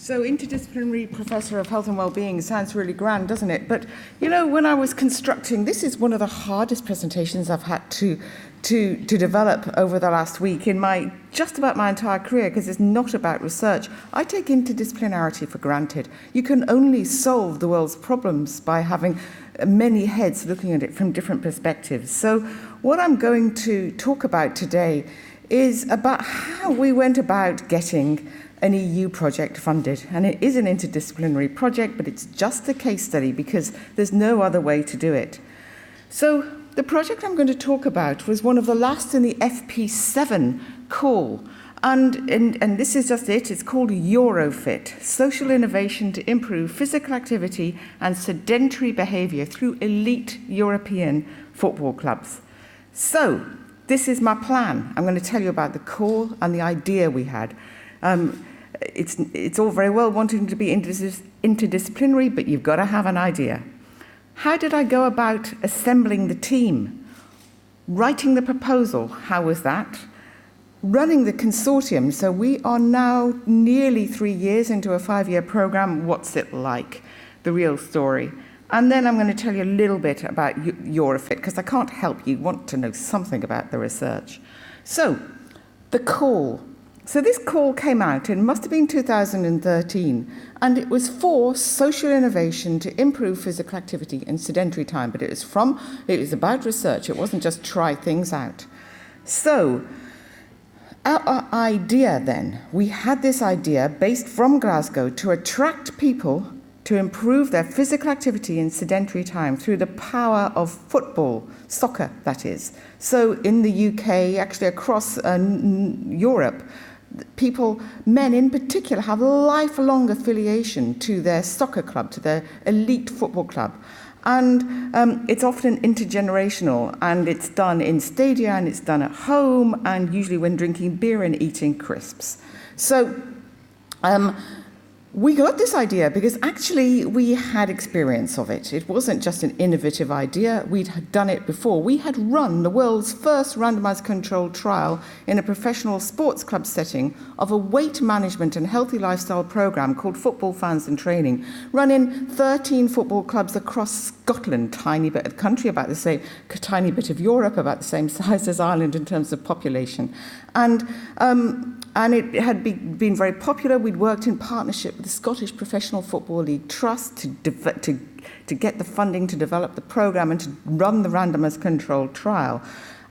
So interdisciplinary professor of health and well-being sounds really grand, doesn't it? But, you know, when I was constructing, this is one of the hardest presentations I've had to develop over the last week in just about my entire career, because it's not about research. I take interdisciplinarity for granted. You can only solve the world's problems by having many heads looking at it from different perspectives. So what I'm going to talk about today is about how we went about getting an EU project funded. And it is an interdisciplinary project, but it's just a case study because there's no other way to do it. So the project I'm going to talk about was one of the last in the FP7 call. And this is just it. It's called EuroFit, Social Innovation to Improve Physical Activity and Sedentary Behaviour through Elite European Football Clubs. So this is my plan. I'm going to tell you about the call and the idea we had. It's all very well wanting to be interdisciplinary, but you've got to have an idea. How did I go about assembling the team? Writing the proposal, how was that? Running the consortium, so we are now nearly 3 years into a 5-year program. What's it like? The real story. And then I'm going to tell you a little bit about EuroFit, because I can't help you want to know something about the research. So, the call. So this call came out, it must have been 2013, and it was for social innovation to improve physical activity and sedentary time, but it was about research, it wasn't just try things out. So, our idea then, we had this idea based from Glasgow to attract people to improve their physical activity and sedentary time through the power of football, soccer that is. So in the UK, actually across Europe, people, men in particular, have lifelong affiliation to their soccer club, to their elite football club. And it's often intergenerational, and it's done in stadia, and it's done at home, and usually when drinking beer and eating crisps. So we got this idea because actually we had experience of it. It wasn't just an innovative idea. We'd done it before. We had run the world's first randomized controlled trial in a professional sports club setting of a weight management and healthy lifestyle program called Football Fans and Training, run in 13 football clubs across Scotland, tiny bit of the country, about the same, tiny bit of Europe, about the same size as Ireland in terms of population. And it had been very popular. We'd worked in partnership with the Scottish Professional Football League Trust to get the funding to develop the programme and to run the randomised controlled trial.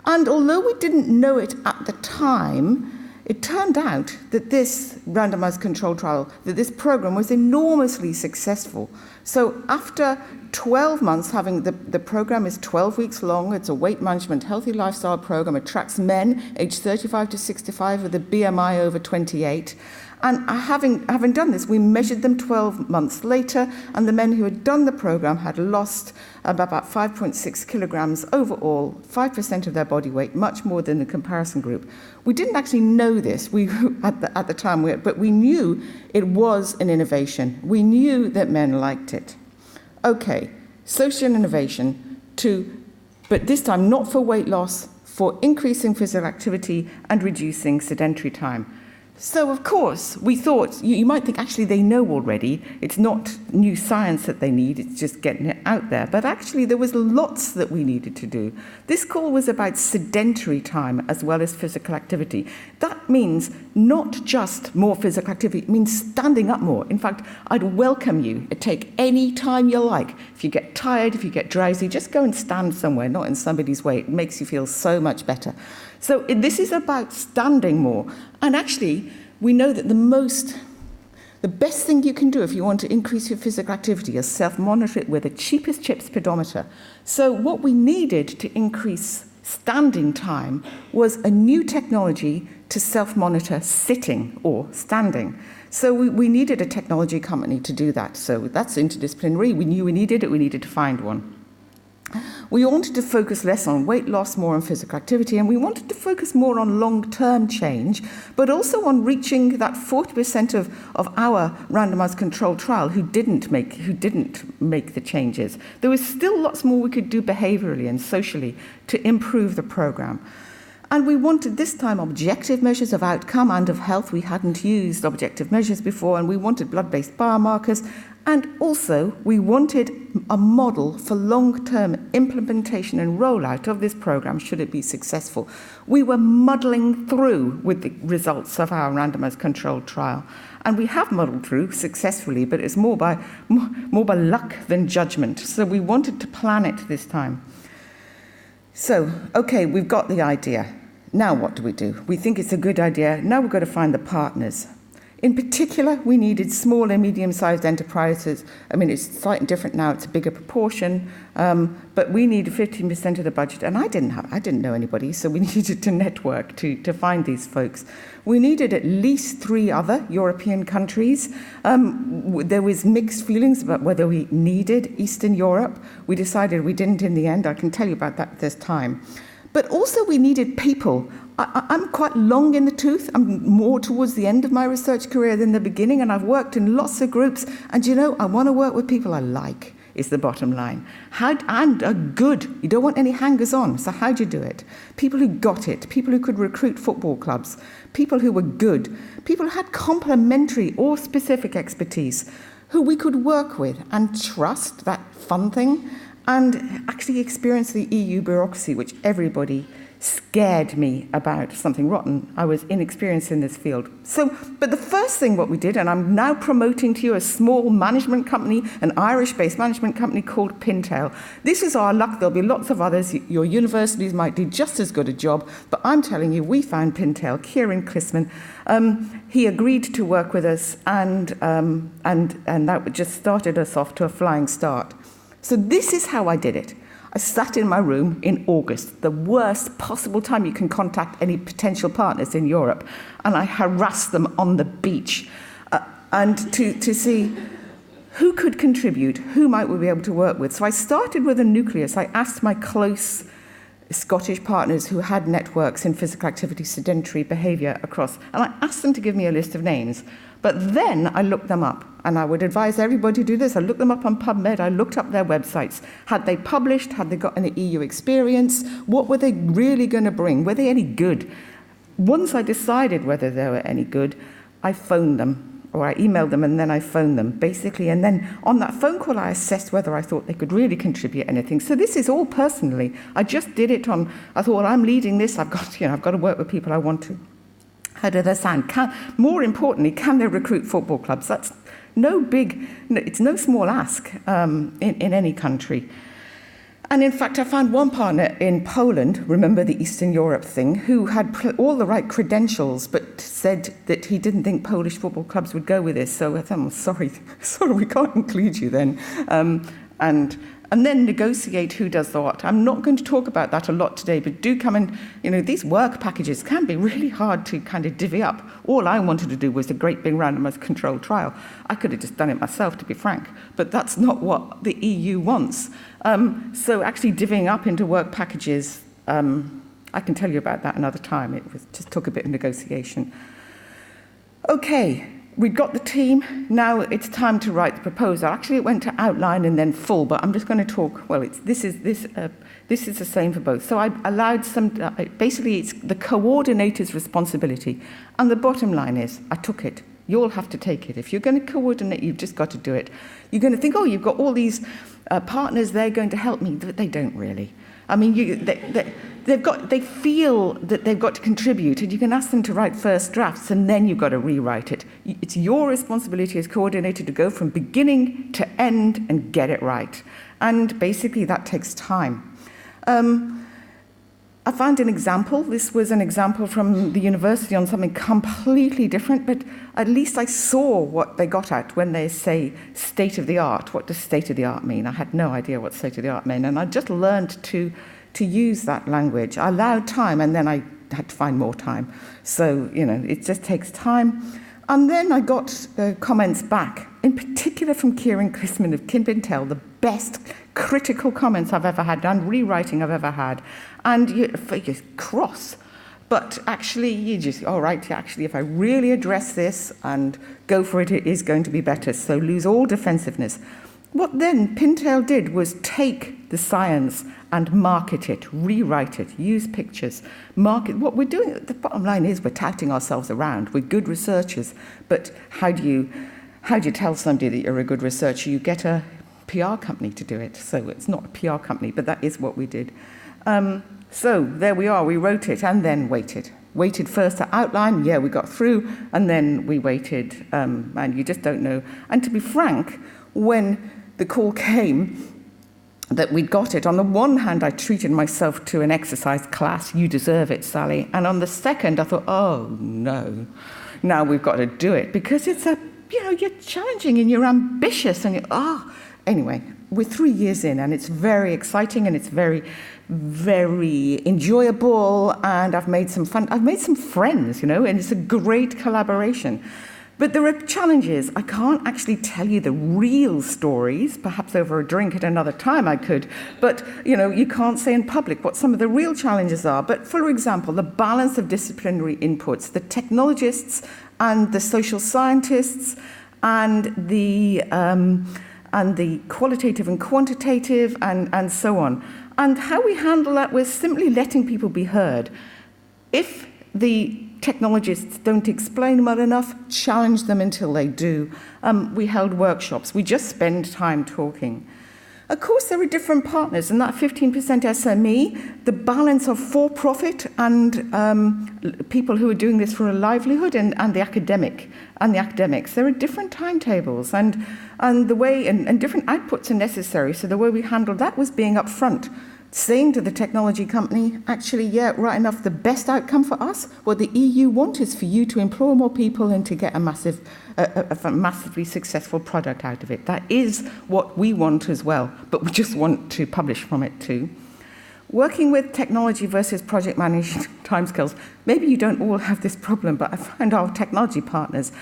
And although we didn't know it at the time, it turned out that this randomised controlled trial, that this programme was enormously successful. So after 12 months, having the programme is 12 weeks long, it's a weight management healthy lifestyle programme, attracts men aged 35 to 65 with a BMI over 28. And having done this, we measured them 12 months later, and the men who had done the programme had lost about 5.6 kilograms overall, 5% of their body weight, much more than the comparison group. We didn't actually know this at the time, but we knew it was an innovation. We knew that men liked it. Okay, social innovation but this time not for weight loss, for increasing physical activity and reducing sedentary time. So, of course, we thought, you might think, actually, they know already. It's not new science that they need, it's just getting it out there. But actually, there was lots that we needed to do. This call was about sedentary time as well as physical activity. That means not just more physical activity, it means standing up more. In fact, I'd welcome you to take any time you like. If you get tired, if you get drowsy, just go and stand somewhere, not in somebody's way. It makes you feel so much better. So this is about standing more. And actually, we know that the best thing you can do if you want to increase your physical activity is self-monitor it with the cheapest chips pedometer. So what we needed to increase standing time was a new technology to self-monitor sitting or standing. So we needed a technology company to do that. So that's interdisciplinary. We knew we needed it. We needed to find one. We wanted to focus less on weight loss, more on physical activity, and we wanted to focus more on long-term change, but also on reaching that 40% of our randomized controlled trial who didn't make the changes. There was still lots more we could do behaviorally and socially to improve the program. And we wanted this time objective measures of outcome and of health. We hadn't used objective measures before, and we wanted blood-based biomarkers. And also, we wanted a model for long-term implementation and rollout of this program should it be successful. We were muddling through with the results of our randomized controlled trial. And we have muddled through successfully, but it's more by luck than judgment. So we wanted to plan it this time. So, okay, we've got the idea. Now what do? We think it's a good idea. Now we've got to find the partners. In particular, we needed small and medium-sized enterprises. I mean, it's slightly different now, it's a bigger proportion, but we needed 15% of the budget, and I didn't know anybody, so we needed to network to find these folks. We needed at least 3 other European countries. There was mixed feelings about whether we needed Eastern Europe. We decided we didn't in the end. I can tell you about that this time. But also we needed people. I'm quite long in the tooth. I'm more towards the end of my research career than the beginning, and I've worked in lots of groups. And I want to work with people I like, is the bottom line. And are good. You don't want any hangers-on. So how do you do it? People who got it, people who could recruit football clubs, people who were good, people who had complementary or specific expertise, who we could work with and trust, that fun thing, and actually experience the EU bureaucracy, which everybody scared me about something rotten. I was inexperienced in this field. But the first thing what we did, and I'm now promoting to you a small management company, an Irish-based management company called Pintail. This is our luck. There'll be lots of others. Your universities might do just as good a job, but I'm telling you, we found Pintail, Kieran Chrisman. He agreed to work with us, and that just started us off to a flying start. So this is how I did it. I sat in my room in August, the worst possible time you can contact any potential partners in Europe, and I harassed them on the beach and to see who could contribute, who might we be able to work with. So I started with a nucleus. I asked my close Scottish partners who had networks in physical activity, sedentary behaviour across, and I asked them to give me a list of names. But then I looked them up, and I would advise everybody to do this. I looked them up on PubMed, I looked up their websites. Had they published? Had they got any EU experience? What were they really going to bring? Were they any good? Once I decided whether they were any good, I phoned them, or I emailed them, and then I phoned them, basically. And then on that phone call, I assessed whether I thought they could really contribute anything. So this is all personally. I just did it I thought, well, I'm leading this. I've got to work with people I want to. How do they sound? More importantly, can they recruit football clubs? That's it's no small ask in any country. And in fact, I found one partner in Poland, remember the Eastern Europe thing, who had all the right credentials, but said that he didn't think Polish football clubs would go with this. So I thought, I'm sorry, we can't include you then. And then negotiate who does the what. I'm not going to talk about that a lot today, but do come and, these work packages can be really hard to kind of divvy up. All I wanted to do was a great big randomized controlled trial. I could have just done it myself, to be frank, but that's not what the EU wants. So actually divvying up into work packages, I can tell you about that another time. It just took a bit of negotiation. Okay. We've got the team. Now it's time to write the proposal. Actually, it went to outline and then full, but I'm just going to talk. Well, this is the same for both. So I allowed basically, it's the coordinator's responsibility. And the bottom line is, I took it. You all have to take it. If you're going to coordinate, you've just got to do it. You're going to think, oh, you've got all these partners, they're going to help me. But they don't really. I mean, they feel that they've got to contribute, and you can ask them to write first drafts, and then you've got to rewrite it. It's your responsibility as coordinator to go from beginning to end and get it right. And basically, that takes time. I found an example. This was an example from the university on something completely different, but at least I saw what they got at when they say state of the art. What does state of the art mean? I had no idea what state of the art meant, and I just learned to use that language. I allowed time, and then I had to find more time. So, it just takes time. And then I got comments back, in particular from Kieran Chrisman of Pintail, the best critical comments I've ever had, and rewriting I've ever had. And you're cross. But actually, you just, all right, actually, if I really address this and go for it, it is going to be better. So lose all defensiveness. What then Pintail did was take the science and market it, rewrite it, use pictures, market. What we're doing, the bottom line is we're touting ourselves around. We're good researchers, but how do you tell somebody that you're a good researcher? You get a PR company to do it. So it's not a PR company, but that is what we did. So there we are. We wrote it and then waited. Waited first to outline. Yeah, we got through, and then we waited, and you just don't know. And to be frank, when the call came that we'd got it, on the one hand, I treated myself to an exercise class. You deserve it, Sally. And on the second, I thought, oh no, now we've got to do it, because it's you're challenging and you're ambitious and anyway, we're 3 years in, and it's very exciting, and it's very, very enjoyable, and I've made some friends, and it's a great collaboration. But there are challenges. I can't actually tell you the real stories. Perhaps over a drink at another time I could. But, you can't say in public what some of the real challenges are. But, for example, the balance of disciplinary inputs, the technologists and the social scientists and the qualitative and quantitative and so on. And how we handle that was simply letting people be heard. If the technologists don't explain well enough, challenge them until they do. We held workshops. We just spend time talking. Of course, there are different partners, and that 15% SME, the balance of for-profit and people who are doing this for a livelihood, and the academics. There are different timetables, and the way and different outputs are necessary. So the way we handled that was being upfront, saying to the technology company, actually, yeah, right enough, the best outcome for us, what the EU want is for you to employ more people and to get a massively successful product out of it. That is what we want as well, but we just want to publish from it too. Working with technology versus project management timescales, maybe you don't all have this problem, but I find our technology partners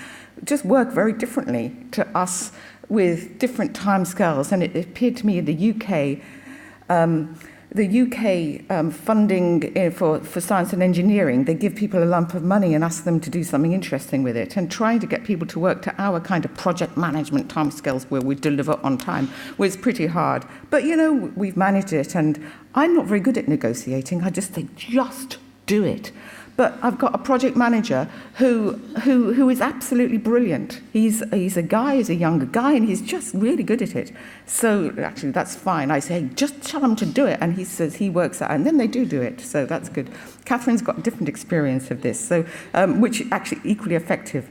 just work very differently to us with different timescales, and it appeared to me in the UK, funding for science and engineering, they give people a lump of money and ask them to do something interesting with it. And trying to get people to work to our kind of project management timescales where we deliver on time was pretty hard. But, we've managed it, and I'm not very good at negotiating. I just think, just do it. But I've got a project manager who is absolutely brilliant. He's a younger guy, and he's just really good at it. So actually, that's fine. I say, just tell him to do it, and he says he works at it, and then they do it. So that's good. Catherine's got a different experience of this, so which is actually equally effective.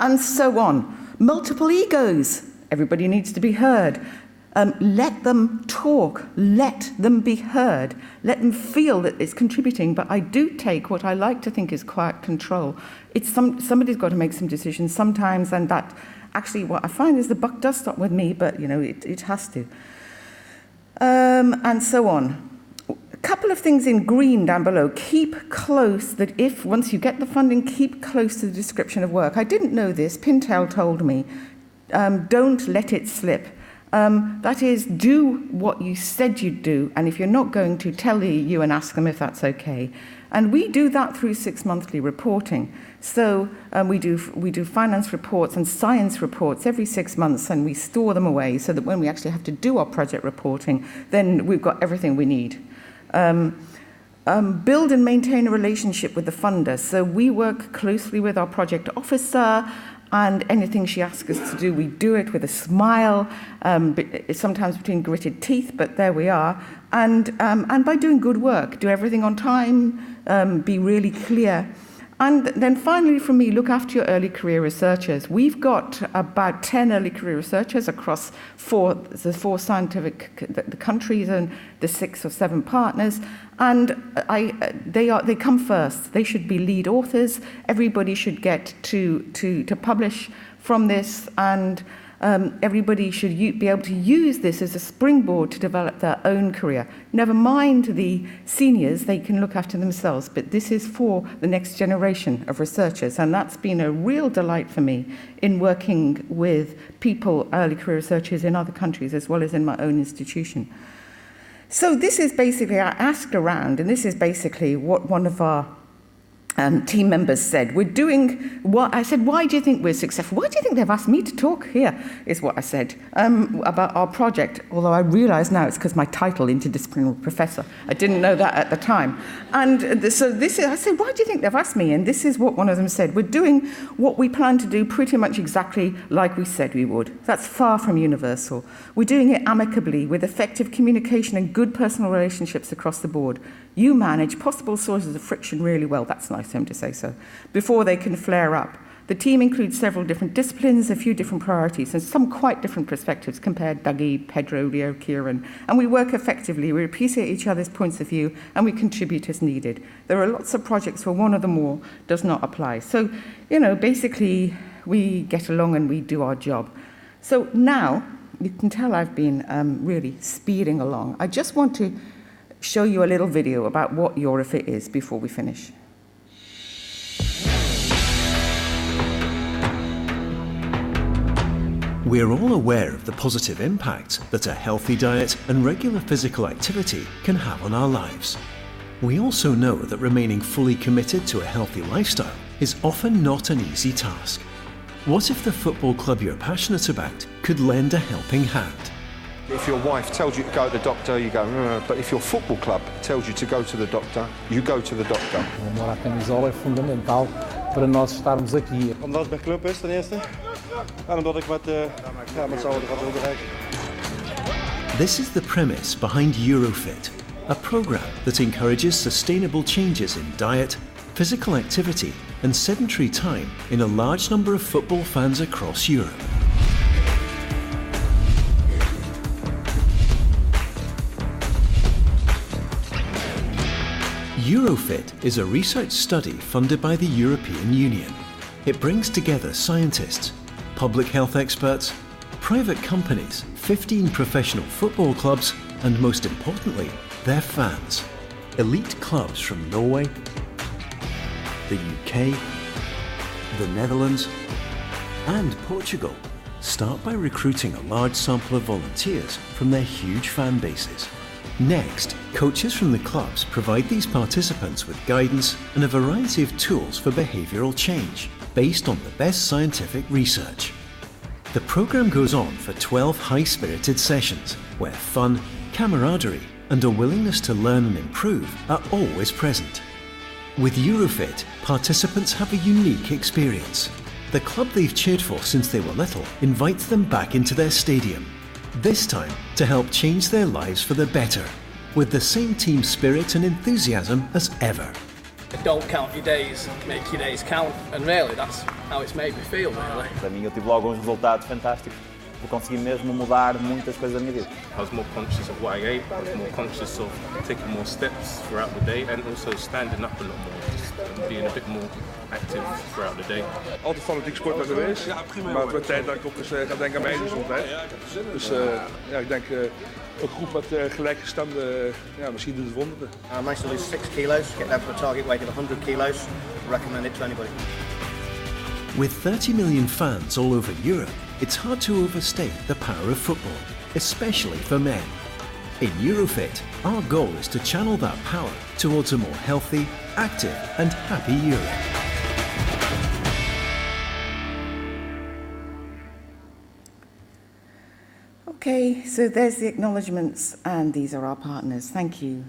And so on. Multiple egos. Everybody needs to be heard. Let them talk, let them be heard, let them feel that it's contributing. But I do take what I like to think is quiet control. It's somebody's got to make some decisions sometimes, and that actually what I find is the buck does stop with me, but it has to. And so on. A couple of things in green down below. Keep close, that if once you get the funding, keep close to the description of work. I didn't know this, Pintail told me. Don't let it slip. That is, do what you said you'd do, and if you're not going to, tell the EU and ask them if that's okay. And we do that through 6 monthly reporting. So we do finance reports and science reports every 6 months, and we store them away so that when we actually have to do our project reporting, then we've got everything we need. Build and maintain a relationship with the funder. So we work closely with our project officer, and anything she asks us to do, we do it with a smile, sometimes between gritted teeth, but there we are. And by doing good work, do everything on time, be really clear. And then finally, for me, look after your early career researchers. We've got about 10 early career researchers across the four scientific the countries and the 6 or 7 partners. And they come first. They should be lead authors. Everybody should get to publish from this, and everybody should be able to use this as a springboard to develop their own career. Never mind the seniors, they can look after themselves, but this is for the next generation of researchers, and that's been a real delight for me in working with people, early career researchers in other countries as well as in my own institution. So this is basically, I asked around, and this is basically what one of our team members said, we're doing what I said, why do you think we're successful? Why do you think they've asked me to talk here, is what I said, about our project, although I realise now it's because my title, Interdisciplinary Professor. I didn't know that at the time. And so I said, why do you think they've asked me? And this is what one of them said, we're doing what we plan to do pretty much exactly like we said we would. That's far from universal. We're doing it amicably with effective communication and good personal relationships across the board. You manage possible sources of friction really well, that's nice of him to say so, before they can flare up. The team includes several different disciplines, a few different priorities, and some quite different perspectives compared Dougie, Pedro, Leo, Kieran. And we work effectively, we appreciate each other's points of view, and we contribute as needed. There are lots of projects where one or the more does not apply. So, basically, we get along and we do our job. So now, you can tell I've been really speeding along. I just want to show you a little video about what EuroFit is before we finish. We're all aware of the positive impact that a healthy diet and regular physical activity can have on our lives. We also know that remaining fully committed to a healthy lifestyle is often not an easy task. What if the football club you're passionate about could lend a helping hand? If your wife tells you to go to the doctor, you go, but if your football club tells you to go to the doctor, you go to the doctor. O amor à camisola é fundamental para nós estarmos aqui. Omdat het bij club is ten eerste, en omdat ik met z'n allen gaat wil bereiken. This is the premise behind EuroFit, a program that encourages sustainable changes in diet, physical activity and sedentary time in a large number of football fans across Europe. EuroFit is a research study funded by the European Union. It brings together scientists, public health experts, private companies, 15 professional football clubs, and most importantly, their fans. Elite clubs from Norway, the UK, the Netherlands, and Portugal start by recruiting a large sample of volunteers from their huge fan bases. Next, coaches from the clubs provide these participants with guidance and a variety of tools for behavioural change, based on the best scientific research. The programme goes on for 12 high-spirited sessions, where fun, camaraderie and a willingness to learn and improve are always present. With EuroFit, participants have a unique experience. The club they've cheered for since they were little invites them back into their stadium, this time to help change their lives for the better, with the same team spirit and enthusiasm as ever. Don't count your days, make your days count, and really that's how it's made me feel, really. Para mim eu tive logo uns resultados fantásticos, eu consegui mesmo mudar muitas coisas da minha vida. I was more conscious of what I ate, I was more conscious of taking more steps throughout the day and also standing up a lot more, just being a bit more active throughout the day. Altijd fanatiek sporter geweest, maar het wordt tijd dat ik ook eens ga denken aan mijn gezondheid. Dus ik denk een groep met gelijkgestemde, misschien doet het wonderen. I managed to lose 6 kilos, get down to a target weight of 100 kilos, recommend it to anybody. With 30 million fans all over Europe, it's hard to overstate the power of football, especially for men. In EuroFit, our goal is to channel that power towards a more healthy, active and happy Europe. Okay, so there's the acknowledgements, and these are our partners. Thank you.